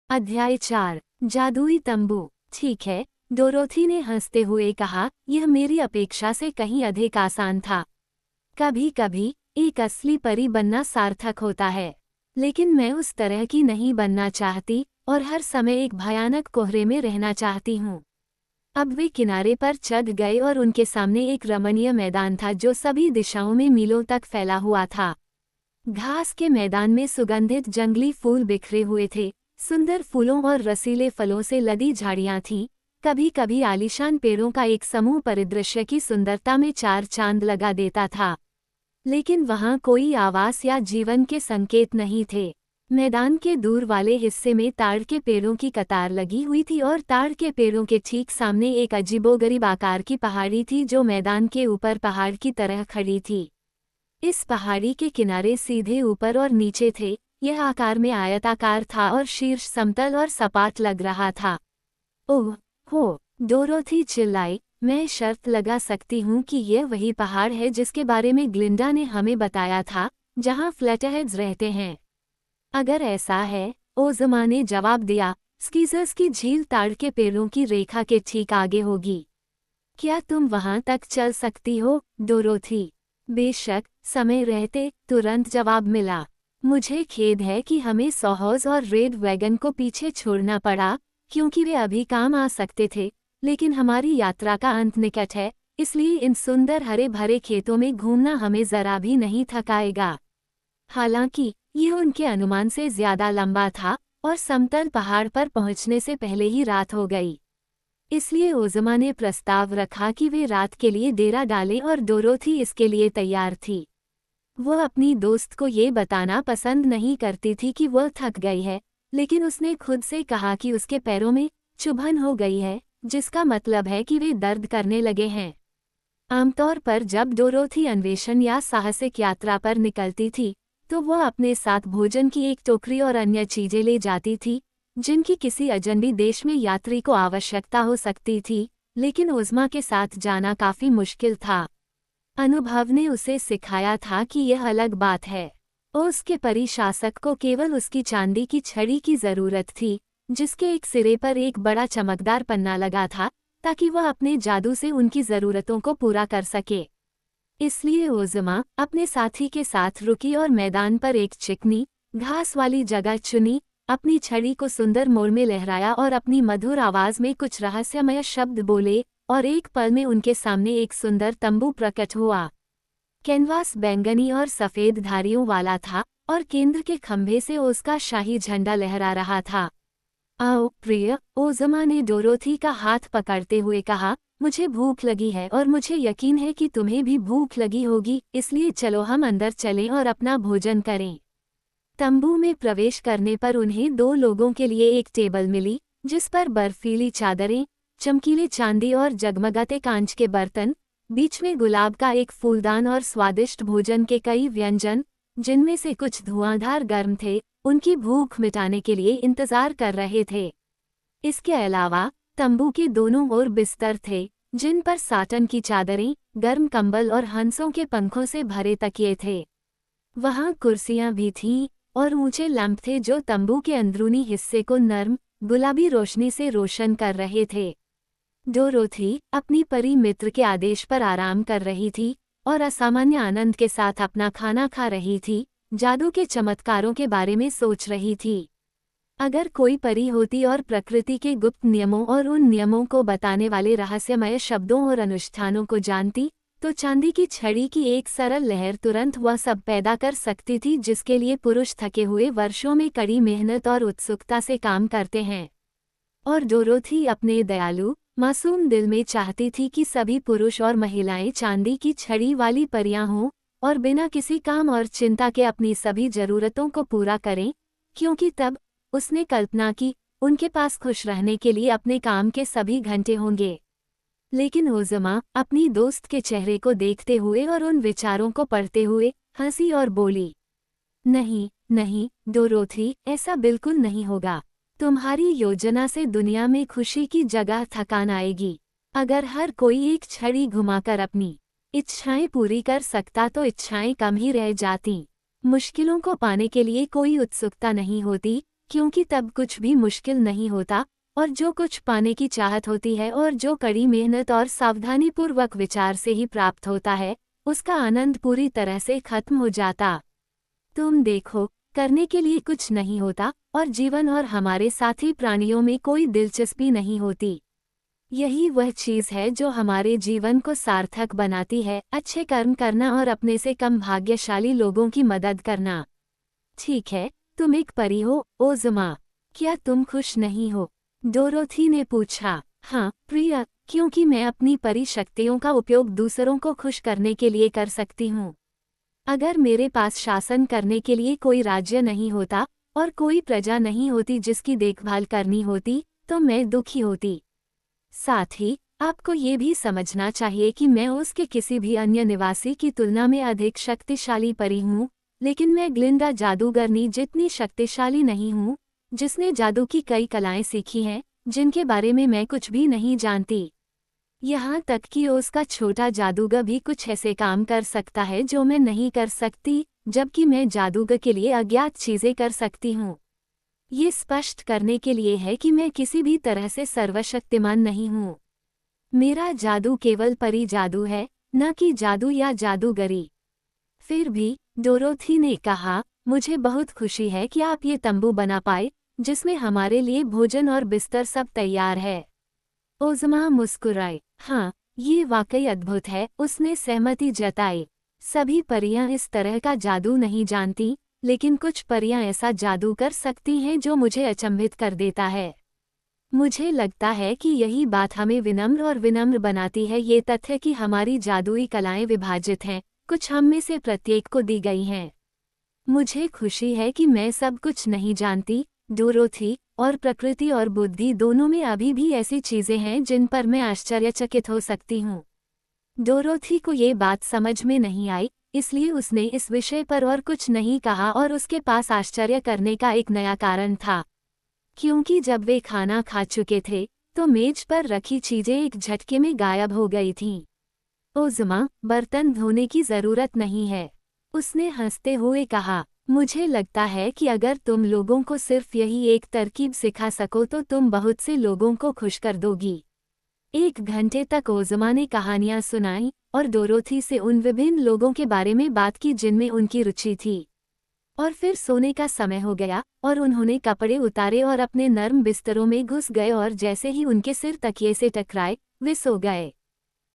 अध्याय 4 जादुई तंबू। ठीक है, डोरोथी ने हंसते हुए कहा, यह मेरी अपेक्षा से कहीं अधिक आसान था। कभी कभी एक असली परी बनना सार्थक होता है, लेकिन मैं उस तरह की नहीं बनना चाहती और हर समय एक भयानक कोहरे में रहना चाहती हूँ। अब वे किनारे पर चढ़ गए और उनके सामने एक रमणीय मैदान था जो सभी दिशाओं में मीलों तक फैला हुआ था। घास के मैदान में सुगंधित जंगली फूल बिखरे हुए थे, सुंदर फूलों और रसीले फलों से लदी झाड़ियां थीं। कभी कभी आलीशान पेड़ों का एक समूह परिदृश्य की सुंदरता में चार चांद लगा देता था, लेकिन वहां कोई आवास या जीवन के संकेत नहीं थे। मैदान के दूर वाले हिस्से में ताड़ के पेड़ों की कतार लगी हुई थी और ताड़ के पेड़ों के ठीक सामने एक अजीबोगरीब आकार की पहाड़ी थी जो मैदान के ऊपर पहाड़ की तरह खड़ी थी। इस पहाड़ी के किनारे सीधे ऊपर और नीचे थे। यह आकार में आयताकार था और शीर्ष समतल और सपाट लग रहा था। ओह हो, डोरोथी चिल्लाई, मैं शर्त लगा सकती हूँ कि यह वही पहाड़ है जिसके बारे में ग्लिंडा ने हमें बताया था, जहाँ फ्लैटहेड्स रहते हैं। अगर ऐसा है, ओज़मा ने जवाब दिया, स्कीजर्स की झील ताड़ के पेड़ों की रेखा के ठीक आगे होगी। क्या तुम वहां तक चल सकती हो, डोरोथी? बेशक, समय रहते, तुरंत जवाब मिला। मुझे खेद है कि हमें सॉहॉज और रेड वैगन को पीछे छोड़ना पड़ा, क्योंकि वे अभी काम आ सकते थे, लेकिन हमारी यात्रा का अंत निकट है, इसलिए इन सुंदर हरे भरे खेतों में घूमना हमें जरा भी नहीं थकाएगा। हालांकि यह उनके अनुमान से ज्यादा लंबा था और समतल पहाड़ पर पहुंचने से पहले ही रात हो गई। इसलिए ओज़मा ने प्रस्ताव रखा कि वे रात के लिए डेरा डालें और डोरोथी इसके लिए तैयार थी। वह अपनी दोस्त को ये बताना पसंद नहीं करती थी कि वह थक गई है, लेकिन उसने खुद से कहा कि उसके पैरों में चुभन हो गई है, जिसका मतलब है कि वे दर्द करने लगे हैं। आमतौर पर जब डोरोथी अन्वेषण या साहसिक यात्रा पर निकलती थी, तो वह अपने साथ भोजन की एक टोकरी और अन्य चीजें ले जाती थी, जिनकी किसी अजनबी देश में यात्री को आवश्यकता हो सकती थी, लेकिन ओज़मा के साथ जाना काफी मुश्किल था। अनुभव ने उसे सिखाया था कि यह अलग बात है। उसके परिशासक को केवल उसकी चांदी की छड़ी की जरूरत थी, जिसके एक सिरे पर एक बड़ा चमकदार पन्ना लगा था, ताकि वह अपने जादू से उनकी जरूरतों को पूरा कर सके। इसलिए ओज़मा अपने साथी के साथ रुकी और मैदान पर एक चिकनी घास वाली जगह चुनी, अपनी छड़ी को सुंदर मोड़ में लहराया और अपनी मधुर आवाज में कुछ रहस्यमय शब्द बोले, और एक पल में उनके सामने एक सुंदर तंबू प्रकट हुआ। कैनवास बैंगनी और सफेद धारियों वाला था और केंद्र के खंभे से उसका शाही झंडा लहरा रहा था। आओ प्रिय, ओज़मा ने डोरोथी का हाथ पकड़ते हुए कहा, मुझे भूख लगी है और मुझे यकीन है कि तुम्हें भी भूख लगी होगी, इसलिए चलो हम अंदर चलें और अपना भोजन करें। तंबू में प्रवेश करने पर उन्हें दो लोगों के लिए एक टेबल मिली, जिस पर बर्फीली चादरें, चमकीले चांदी और जगमगाते कांच के बर्तन, बीच में गुलाब का एक फूलदान और स्वादिष्ट भोजन के कई व्यंजन, जिनमें से कुछ धुआंधार गर्म थे, उनकी भूख मिटाने के लिए इंतजार कर रहे थे। इसके अलावा तंबू के दोनों ओर बिस्तर थे, जिन पर साटन की चादरें, गर्म कंबल और हंसों के पंखों से भरे तकिए थे। वहां कुर्सियां भी थीं और ऊंचे लैंप थे जो तंबू के अंदरूनी हिस्से को नर्म, गुलाबी रोशनी से रोशन कर रहे थे। डोरोथी अपनी परी मित्र के आदेश पर आराम कर रही थी और असामान्य आनंद के साथ अपना खाना खा रही थी, जादू के चमत्कारों के बारे में सोच रही थी। अगर कोई परी होती और प्रकृति के गुप्त नियमों और उन नियमों को बताने वाले रहस्यमय शब्दों और अनुष्ठानों को जानती, तो चांदी की छड़ी की एक सरल लहर तुरंत वह सब पैदा कर सकती थी जिसके लिए पुरुष थके हुए वर्षों में कड़ी मेहनत और उत्सुकता से काम करते हैं। और डोरोथी अपने दयालु, मासूम दिल में चाहती थी कि सभी पुरुष और महिलाएं चांदी की छड़ी वाली परियां हों और बिना किसी काम और चिंता के अपनी सभी जरूरतों को पूरा करें, क्योंकि तब उसने कल्पना की उनके पास खुश रहने के लिए अपने काम के सभी घंटे होंगे। लेकिन ओज़मा अपनी दोस्त के चेहरे को देखते हुए और उन विचारों को पढ़ते हुए हंसी और बोली, नहीं नहीं डोरोथी, ऐसा बिल्कुल नहीं होगा। तुम्हारी योजना से दुनिया में खुशी की जगह थकान आएगी। अगर हर कोई एक छड़ी घुमाकर अपनी इच्छाएं पूरी कर सकता तो इच्छाएं कम ही रह जाती। मुश्किलों को पाने के लिए कोई उत्सुकता नहीं होती, क्योंकि तब कुछ भी मुश्किल नहीं होता, और जो कुछ पाने की चाहत होती है और जो कड़ी मेहनत और सावधानीपूर्वक विचार से ही प्राप्त होता है, उसका आनंद पूरी तरह से खत्म हो जाता। तुम देखो, करने के लिए कुछ नहीं होता, और जीवन और हमारे साथी प्राणियों में कोई दिलचस्पी नहीं होती। यही वह चीज़ है जो हमारे जीवन को सार्थक बनाती है, अच्छे कर्म करना और अपने से कम भाग्यशाली लोगों की मदद करना। ठीक है, तुम एक परी हो, ओज़मा। क्या तुम खुश नहीं हो? डोरोथी ने पूछा। हाँ, प्रिय, क्योंकि मैं अपनी परी शक्तियों का उपयोग दूसरों को खुश करने के लिए कर सकती हूँ। अगर मेरे पास शासन करने के लिए कोई राज्य नहीं होता और कोई प्रजा नहीं होती जिसकी देखभाल करनी होती, तो मैं दुखी होती। साथ ही आपको ये भी समझना चाहिए कि मैं उसके किसी भी अन्य निवासी की तुलना में अधिक शक्तिशाली परी हूँ, लेकिन मैं ग्लिंडा जादूगरनी जितनी शक्तिशाली नहीं हूँ, जिसने जादू की कई कलाएं सीखी हैं, जिनके बारे में मैं कुछ भी नहीं जानती। यहाँ तक कि उसका छोटा जादूगर भी कुछ ऐसे काम कर सकता है जो मैं नहीं कर सकती, जबकि मैं जादूगर के लिए अज्ञात चीज़ें कर सकती हूँ। ये स्पष्ट करने के लिए है कि मैं किसी भी तरह से सर्वशक्तिमान नहीं हूँ। मेरा जादू केवल परी जादू है, न कि जादू या जादूगरी। फिर भी, डोरोथी ने कहा, मुझे बहुत खुशी है कि आप ये तंबू बना पाए, जिसमें हमारे लिए भोजन और बिस्तर सब तैयार है। ओज़मा मुस्कुराई। हाँ, ये वाकई अद्भुत है, उसने सहमति जताई। सभी परियां इस तरह का जादू नहीं जानती, लेकिन कुछ परियां ऐसा जादू कर सकती हैं जो मुझे अचंभित कर देता है। मुझे लगता है कि यही बात हमें विनम्र और विनम्र बनाती है, ये तथ्य कि हमारी जादुई कलाएं विभाजित हैं, कुछ हम में से प्रत्येक को दी गई हैं। मुझे खुशी है कि मैं सब कुछ नहीं जानती, डोरोथी, और प्रकृति और बुद्धि दोनों में अभी भी ऐसी चीजें हैं जिन पर मैं आश्चर्यचकित हो सकती हूँ। डोरोथी को ये बात समझ में नहीं आई, इसलिए उसने इस विषय पर और कुछ नहीं कहा और उसके पास आश्चर्य करने का एक नया कारण था। क्योंकि जब वे खाना खा चुके थे, तो मेज पर रखी चीजें एक झटके में गायब हो गई थीं। ओज़मा, बर्तन धोने की जरूरत नहीं है, उसने हंसते हुए कहा। मुझे लगता है कि अगर तुम लोगों को सिर्फ यही एक तरकीब सिखा सको तो तुम बहुत से लोगों को खुश कर दोगी। 1 घंटे तक ओज़मा ने कहानियां सुनाई और डोरोथी से उन विभिन्न लोगों के बारे में बात की जिनमें उनकी रुचि थी। और फिर सोने का समय हो गया और उन्होंने कपड़े उतारे और अपने नर्म बिस्तरों में घुस गए और जैसे ही उनके सिर तकिए से टकराए, वे सो गए।